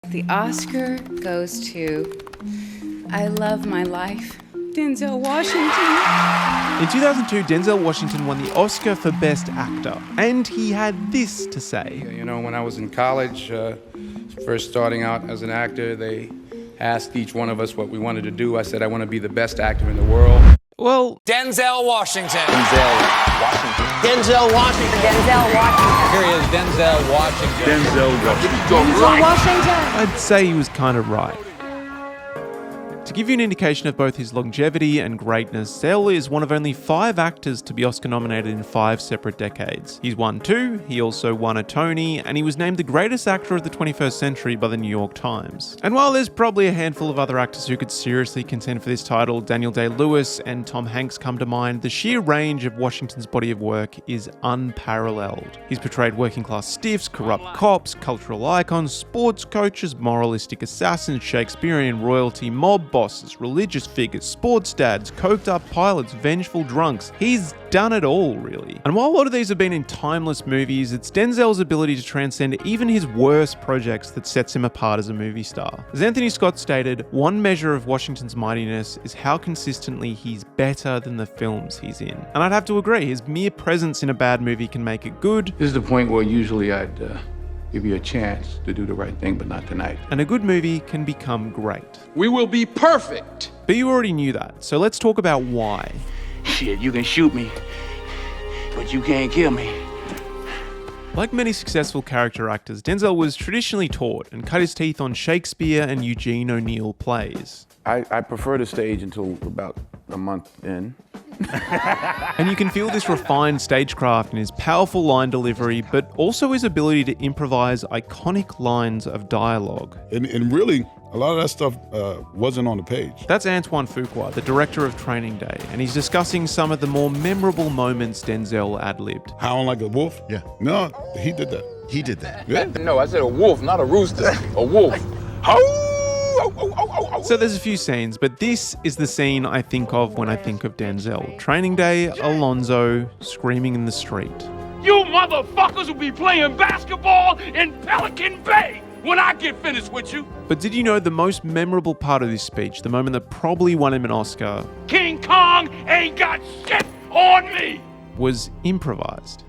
The Oscar goes to I Love My Life, Denzel Washington. In 2002, Denzel Washington won the Oscar for Best Actor, and he had this to say. You know, when I was in college, first starting out as an actor, they asked each one of us what we wanted to do. I said, I want to be the best actor in the world. Well, Denzel Washington. Denzel Washington. Denzel Washington. Denzel Washington. Here he is, Denzel Washington. Denzel Washington. Denzel Washington. I'd say he was kind of right. To give you an indication of both his longevity and greatness, Denzel is one of only 5 actors to be Oscar nominated in 5 separate decades. He's won 2, he also won a Tony, and he was named the greatest actor of the 21st century by the New York Times. And while there's probably a handful of other actors who could seriously contend for this title, Daniel Day-Lewis and Tom Hanks come to mind, the sheer range of Washington's body of work is unparalleled. He's portrayed working class stiffs, corrupt cops, cultural icons, sports coaches, moralistic assassins, Shakespearean royalty, mob bosses, religious figures, sports dads, coked up pilots, vengeful drunks. He's done it all, really. And while a lot of these have been in timeless movies, it's Denzel's ability to transcend even his worst projects that sets him apart as a movie star. As Anthony Scott stated, one measure of Washington's mightiness is how consistently he's better than the films he's in. And I'd have to agree, his mere presence in a bad movie can make it good. This is the point where usually I'd give you a chance to do the right thing, but not tonight. And a good movie can become great. We will be perfect. But you already knew that, so let's talk about why. Shit, you can shoot me, but you can't kill me. Like many successful character actors, Denzel was traditionally taught and cut his teeth on Shakespeare and Eugene O'Neill plays. I prefer the stage until about a month in. And you can feel this refined stagecraft in his powerful line delivery, but also his ability to improvise iconic lines of dialogue. And really, a lot of that stuff wasn't on the page. That's Antoine Fuqua, the director of Training Day, and he's discussing some of the more memorable moments Denzel ad-libbed. Howling like a wolf? Yeah. No, he did that. He did that. Yeah. No, I said a wolf, not a rooster. A wolf. So there's a few scenes, but this is the scene I think of when I think of Denzel. Training Day, Alonzo, screaming in the street. You motherfuckers will be playing basketball in Pelican Bay when I get finished with you. But did you know the most memorable part of this speech, the moment that probably won him an Oscar, King Kong ain't got shit on me. was improvised?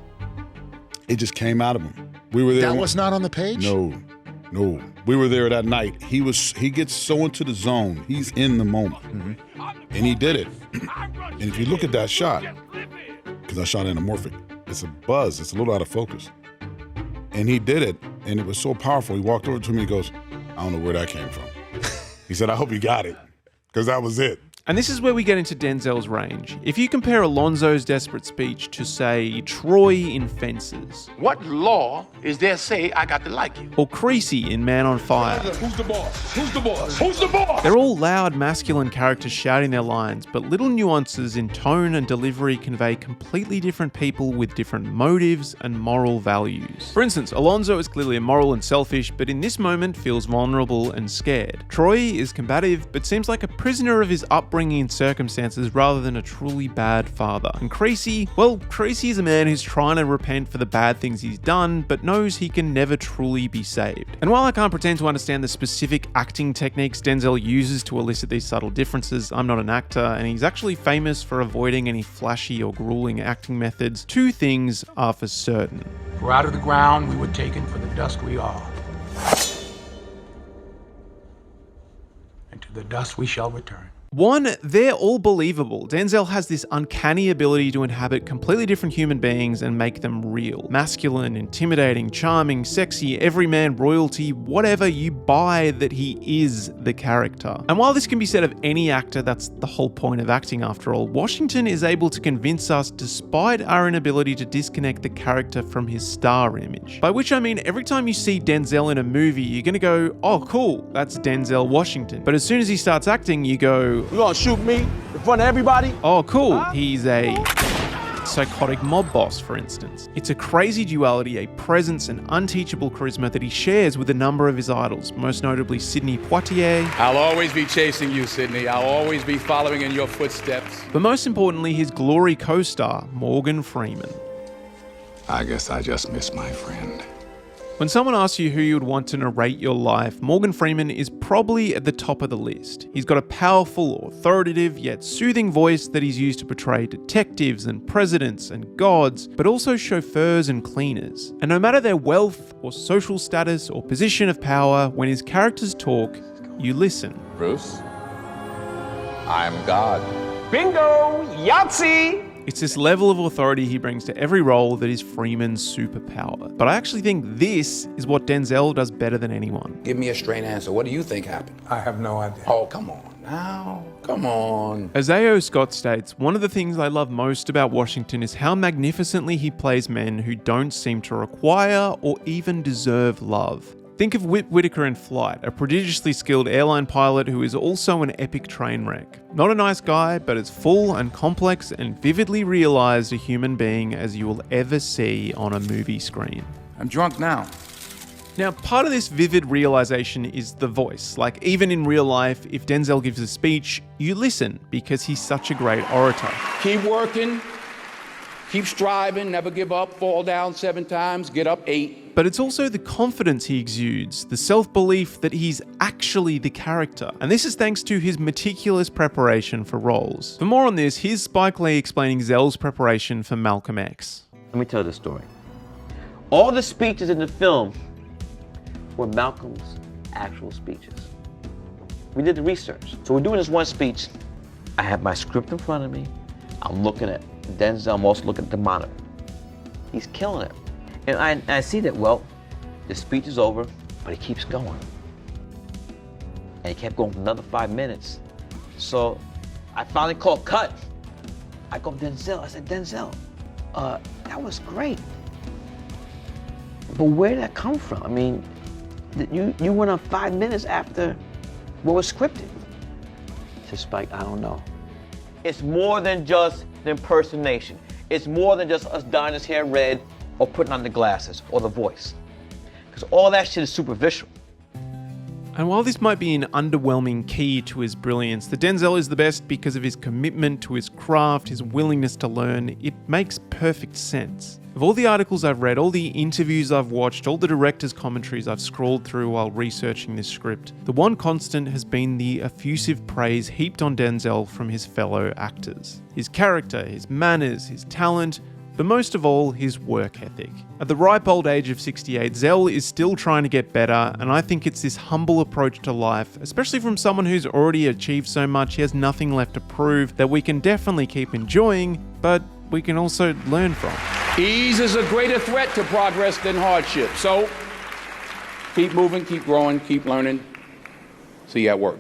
It just came out of him. We were there. That was not on the page? No. We were there that night. He gets so into the zone. He's in the moment. Mm-hmm. And he did it. And if you look at that shot, because I shot anamorphic, it's a buzz. It's a little out of focus. And he did it, and it was so powerful. He walked over to me and goes, I don't know where that came from. He said, I hope you got it, because that was it. And this is where we get into Denzel's range. If you compare Alonzo's desperate speech to, say, Troy in Fences, What law is there say I got to like you? or Creasy in Man on Fire, Who's the boss? Who's the boss? Who's the boss? they're all loud, masculine characters shouting their lines, but little nuances in tone and delivery convey completely different people with different motives and moral values. For instance, Alonzo is clearly immoral and selfish, but in this moment feels vulnerable and scared. Troy is combative, but seems like a prisoner of his upbringing and circumstances rather than a truly bad father. And Creasy, well, Creasy is a man who's trying to repent for the bad things he's done, but knows he can never truly be saved. And while I can't pretend to understand the specific acting techniques Denzel uses to elicit these subtle differences, I'm not an actor, and he's actually famous for avoiding any flashy or grueling acting methods. 2 things are for certain. For out of the ground we were taken, for the dust we are. And to the dust we shall return. 1, they're all believable. Denzel has this uncanny ability to inhabit completely different human beings and make them real. Masculine, intimidating, charming, sexy, everyman, royalty, whatever, you buy that he is the character. And while this can be said of any actor, that's the whole point of acting after all, Washington is able to convince us despite our inability to disconnect the character from his star image. By which I mean every time you see Denzel in a movie, you're gonna go, oh cool, that's Denzel Washington. But as soon as he starts acting, you go, You gonna shoot me in front of everybody? oh cool, he's a psychotic mob boss, for instance. It's a crazy duality, a presence and unteachable charisma that he shares with a number of his idols, most notably Sidney Poitier. I'll always be chasing you, Sidney. I'll always be following in your footsteps. But most importantly, his Glory co-star, Morgan Freeman. I guess I just miss my friend. When someone asks you who you would want to narrate your life, Morgan Freeman is probably at the top of the list. He's got a powerful, authoritative, yet soothing voice that he's used to portray detectives and presidents and gods, but also chauffeurs and cleaners. And no matter their wealth or social status or position of power, when his characters talk, you listen. Bruce, I'm God. Bingo! Yahtzee! It's this level of authority he brings to every role that is Freeman's superpower. But I actually think this is what Denzel does better than anyone. Give me a straight answer. What do you think happened? I have no idea. Oh, come on now. Come on. As A.O. Scott states, one of the things I love most about Washington is how magnificently he plays men who don't seem to require or even deserve love. Think of Whit Whitaker in Flight, a prodigiously skilled airline pilot who is also an epic train wreck. Not a nice guy, but as full and complex and vividly realised a human being as you will ever see on a movie screen. I'm drunk now. Now, part of this vivid realisation is the voice. Like, even in real life, if Denzel gives a speech, you listen because he's such a great orator. Keep working. Keep striving. Never give up. Fall down 7 times. Get up 8. But it's also the confidence he exudes, the self-belief that he's actually the character. And this is thanks to his meticulous preparation for roles. For more on this, here's Spike Lee explaining Zell's preparation for Malcolm X. Let me tell this story. All the speeches in the film were Malcolm's actual speeches. We did the research. So we're doing this one speech. I have my script in front of me. I'm looking at Denzel. I'm also looking at the monitor. He's killing it. And I see that, well, the speech is over, but he keeps going. And he kept going for another 5 minutes. So I finally called cut. I go, Denzel. I said, Denzel, that was great. But where did that come from? I mean, you went on 5 minutes after what was scripted. He said, Spike, I don't know. It's more than just the impersonation. It's more than just us dyeing his hair red or putting on the glasses or the voice. Because all that shit is superficial. And while this might be an underwhelming key to his brilliance, the Denzel is the best because of his commitment to his craft, his willingness to learn. It makes perfect sense. Of all the articles I've read, all the interviews I've watched, all the director's commentaries I've scrolled through while researching this script, the one constant has been the effusive praise heaped on Denzel from his fellow actors. His character, his manners, his talent, but most of all, his work ethic. At the ripe old age of 68, Zell is still trying to get better, and I think it's this humble approach to life, especially from someone who's already achieved so much, he has nothing left to prove, that we can definitely keep enjoying, but we can also learn from. Ease is a greater threat to progress than hardship. So keep moving, keep growing, keep learning. See you at work.